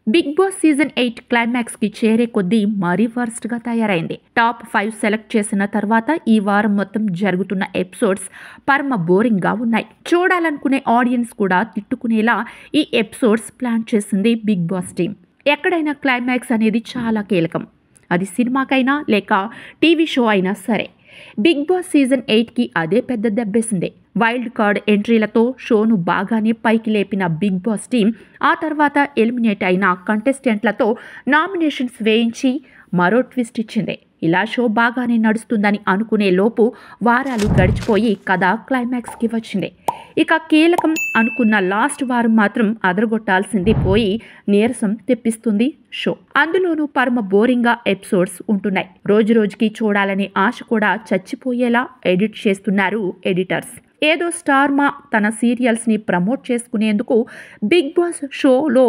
Big boss season 8 climax కి చేరే కొద్దీ మరీ వర్స్ట్ గా తయారైంది. టాప్ 5 సెలెక్ట్ చేసిన తర్వాత ఈ వారం మొత్తం జరుగుతున్న ఎపిసోడ్స్ పరమ బోరింగ్ గా ఉన్నాయి. చూడాలనుకునే ఆడియన్స్ కూడా తిట్టుకునేలా ఈ ఎపిసోడ్స్ ప్లాన్ చేసింది బిగ్ బాస్ టీమ్. ఎక్కడైనా క్లైమాక్స్ అనేది చాలా కీలకం. అది సినిమాకైనా లేక టీవీ షో అయినా సరే. బిగ్ బాస్ సీజన్ 8కి అదే పెద్ద దెబ్బేసింది. వైల్డ్ కార్డ్ ఎంట్రీలతో షోను బాగానే పైకి లేపిన బిగ్ బాస్ టీం ఆ తర్వాత ఎలిమినేట్ అయిన కంటెస్టెంట్లతో నామినేషన్స్ వేయించి మరో ట్విస్ట్ ఇచ్చింది. ఇలా షో బాగానే నడుస్తుందని అనుకునే లోపు వారాలు గడిచిపోయి కథ క్లైమాక్స్కి వచ్చింది. ఇక కీలకం అనుకున్న లాస్ట్ వారం మాత్రం అదరగొట్టాల్సింది పోయి నీరసం తెప్పిస్తుంది షో. అందులోనూ పరమ బోరింగ్గా ఎపిసోడ్స్ ఉంటున్నాయి. రోజు రోజుకి చూడాలనే ఆశ కూడా చచ్చిపోయేలా ఎడిట్ చేస్తున్నారు ఎడిటర్స్. ఏదో స్టార్ మా తన సీరియల్స్ని ప్రమోట్ చేసుకునేందుకు బిగ్ బాస్ షోలో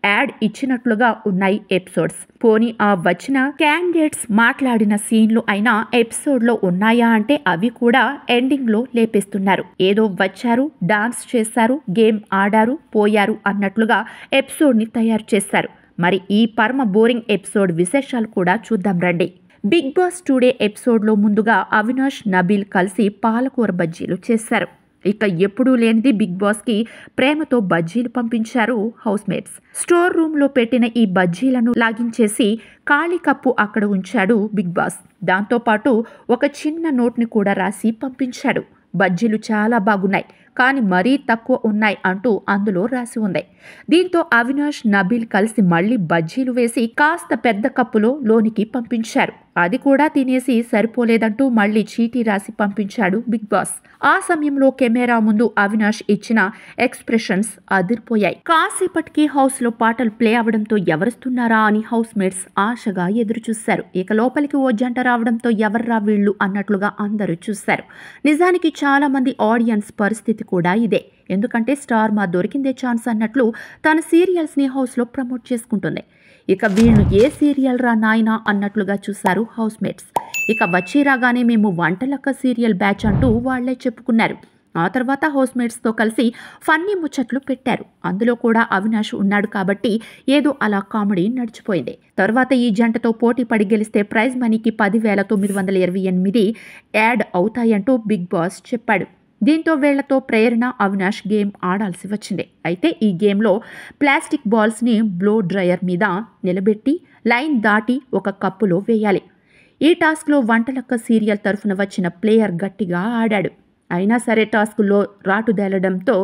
యాడ్ ఇచ్చినట్లుగా ఉన్నాయి ఎపిసోడ్స్. పోనీ ఆ వచ్చిన క్యాండిడేట్స్ మాట్లాడిన సీన్లు అయినా ఎపిసోడ్లో ఉన్నాయా అంటే అవి కూడా ఎండింగ్లో లేపేస్తున్నారు. ఏదో వచ్చారు, డాన్స్ చేశారు, గేమ్ ఆడారు, పోయారు అన్నట్లుగా ఎపిసోడ్ని తయారు చేశారు. మరి ఈ పరమ బోరింగ్ ఎపిసోడ్ విశేషాలు కూడా చూద్దాం రండి. బిగ్ బాస్ టుడే ఎపిసోడ్లో ముందుగా అవినాష్, నబీల్ కలిసి పాలకూర బజ్జీలు చేశారు. ఇక ఎప్పుడూ లేనిది బిగ్ బాస్కి ప్రేమతో బజ్జీలు పంపించారు హౌస్ మేట్స్. స్టోర్ రూమ్లో పెట్టిన ఈ బజ్జీలను లాగించేసి ఖాళీ కప్పు అక్కడ ఉంచాడు బిగ్ బాస్. దాంతోపాటు ఒక చిన్న నోట్ని కూడా రాసి పంపించాడు. బజ్జీలు చాలా బాగున్నాయి, కానీ మరీ తక్కువ ఉన్నాయి అంటూ అందులో రాసి ఉంది. దీంతో అవినాష్, నబీల్ కలిసి మళ్లీ బజ్జీలు వేసి కాస్త పెద్ద కప్పులో లోనికి పంపించారు. అది కూడా తినేసి సరిపోలేదంటూ మళ్లీ చీటీ రాసి పంపించాడు బిగ్ బాస్. ఆ సమయంలో కెమెరా ముందు అవినాష్ ఇచ్చిన ఎక్స్ప్రెషన్స్ అదిరిపోయాయి. కాసేపటికి హౌస్ లో పాటలు ప్లే అవడంతో ఎవరుస్తున్నారా అని హౌస్ మేట్స్ ఆశగా ఎదురు చూశారు. ఇక లోపలికి ఓ జంట రావడంతో ఎవర్రా వీళ్ళు అన్నట్లుగా అందరూ చూశారు. నిజానికి చాలా మంది ఆడియన్స్ పరిస్థితి కూడా ఇదే. ఎందుకంటే స్టార్ మా దొరికిందే ఛాన్స్ అన్నట్లు తన సీరియల్స్ ని హౌస్ లో ప్రమోట్ చేసుకుంటుంది. ఇక వీళ్ళు ఏ సీరియల్ రా నాయనా అన్నట్లుగా చూశారు హౌస్ మేట్స్. ఇక వచ్చి రాగానే మేము వంటలక్క సీరియల్ బ్యాచ్ అంటూ వాళ్లే చెప్పుకున్నారు. ఆ తర్వాత హౌస్ మేట్స్తో కలిసి ఫన్నీ ముచ్చట్లు పెట్టారు. అందులో కూడా అవినాష్ ఉన్నాడు కాబట్టి ఏదో అలా కామెడీ నడిచిపోయింది. తర్వాత ఈ జంటతో పోటీ పడి గెలిస్తే ప్రైజ్ మనీకి 10,928 యాడ్ అవుతాయంటూ బిగ్ బాస్ చెప్పాడు. దీంతో వీళ్లతో ప్రేరణ, అవినాష్ గేమ్ ఆడాల్సి వచ్చింది. అయితే ఈ గేమ్లో ప్లాస్టిక్ బాల్స్ని బ్లో డ్రయర్ మీద నిలబెట్టి లైన్ దాటి ఒక కప్పులో వేయాలి. ఈ టాస్క్లో వంటలక్క సీరియల్ తరఫున వచ్చిన ప్లేయర్ గట్టిగా ఆడాడు. అయినా సరే టాస్క్లో రాటుదేలడంతో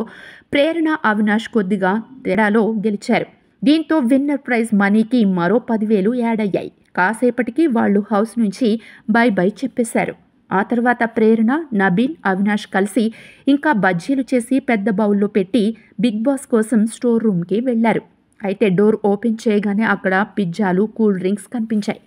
ప్రేరణ, అవినాష్ కొద్దిగా తేడాలో గెలిచారు. దీంతో విన్నర్ ప్రైజ్ మనీకి మరో 10,000 యాడ్ అయ్యాయి. కాసేపటికి వాళ్ళు హౌస్ నుంచి బై బై చెప్పేశారు. ఆ తర్వాత ప్రేరణ, నబీల్, అవినాష్ కలిసి ఇంకా బజ్జీలు చేసి పెద్ద బౌల్లో పెట్టి బిగ్ బాస్ కోసం స్టోర్ రూమ్కి వెళ్లారు. అయితే డోర్ ఓపెన్ చేయగానే అక్కడ పిజ్జాలు, కూల్ డ్రింక్స్ కనిపించాయి.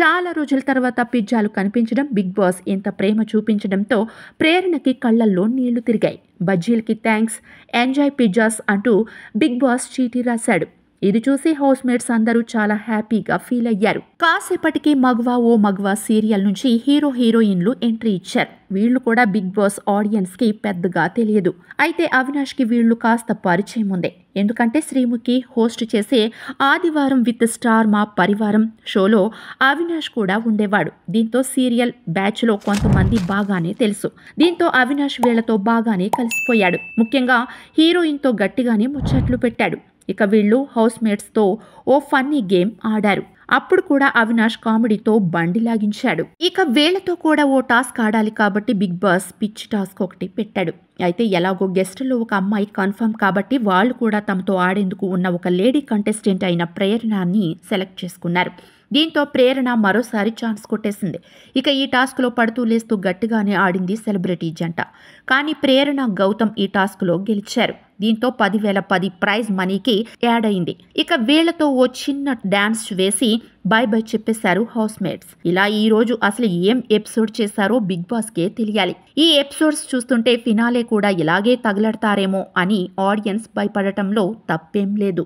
చాలా రోజుల తర్వాత పిజ్జాలు కనిపించడం, బిగ్ బాస్ ఇంత ప్రేమ చూపించడంతో ప్రేరణకి కళ్లల్లో నీళ్లు తిరిగాయి. బజ్జీలకి థ్యాంక్స్, ఎంజాయ్ పిజ్జాస్ అంటూ బిగ్ బాస్ చీటీ రాశాడు. ఇది చూసి హౌస్ మేట్స్ అందరూ చాలా హ్యాపీగా ఫీల్ అయ్యారు. కాసేపటికి మగవా ఓ మగవా సీరియల్ నుంచి హీరో, హీరోయిన్లు ఎంట్రీ ఇచ్చారు. వీళ్లు కూడా బిగ్ బాస్ ఆడియన్స్ కి పెద్దగా తెలియదు. అయితే అవినాష్ కి వీళ్లు కాస్త పరిచయం ఉంది. ఎందుకంటే శ్రీముఖి హోస్ట్ చేసే ఆదివారం విత్ స్టార్ మా పరివారం షోలో అవినాష్ కూడా ఉండేవాడు. దీంతో సీరియల్ బ్యాచ్ లో కొంతమంది బాగానే తెలుసు. దీంతో అవినాష్ వీళ్లతో బాగానే కలిసిపోయాడు. ముఖ్యంగా హీరోయిన్ తో గట్టిగానే ముచ్చట్లు పెట్టాడు. ఇక వీళ్ళు హౌస్ మేట్స్తో ఓ ఫన్నీ గేమ్ ఆడారు. అప్పుడు కూడా అవినాష్ కామెడీతో బండి లాగించాడు. ఇక వీళ్లతో కూడా ఓ టాస్క్ ఆడాలి కాబట్టి బిగ్ బాస్ పిచ్ టాస్క్ ఒకటి పెట్టాడు. అయితే ఎలాగో గెస్టులో ఒక అమ్మాయి కన్ఫర్మ్ కాబట్టి వాళ్ళు కూడా తమతో ఆడేందుకు ఉన్న ఒక లేడీ కంటెస్టెంట్ అయిన ప్రేరణని సెలెక్ట్ చేసుకున్నారు. దీంతో ప్రేరణ మరోసారి ఛాన్స్ కొట్టేసింది. ఇక ఈ టాస్క్లో పడుతూ లేస్తూ గట్టిగానే ఆడింది సెలబ్రిటీ జంట. కానీ ప్రేరణ, గౌతమ్ ఈ టాస్క్లో గెలిచారు. దీంతో 10,010 ప్రైజ్ మనీకి యాడ్ అయింది. ఇక వీళ్లతో ఓ చిన్న డాన్స్ వేసి బై బై చెప్పేశారు హౌస్ మేట్స్. ఇలా ఈ రోజు అసలు ఏం ఎపిసోడ్ చేశారో బిగ్ బాస్కే తెలియాలి. ఈ ఎపిసోడ్స్ చూస్తుంటే ఫినాలే కూడా ఇలాగే తగలడతారేమో అని ఆడియన్స్ భయపడటంలో తప్పేం లేదు.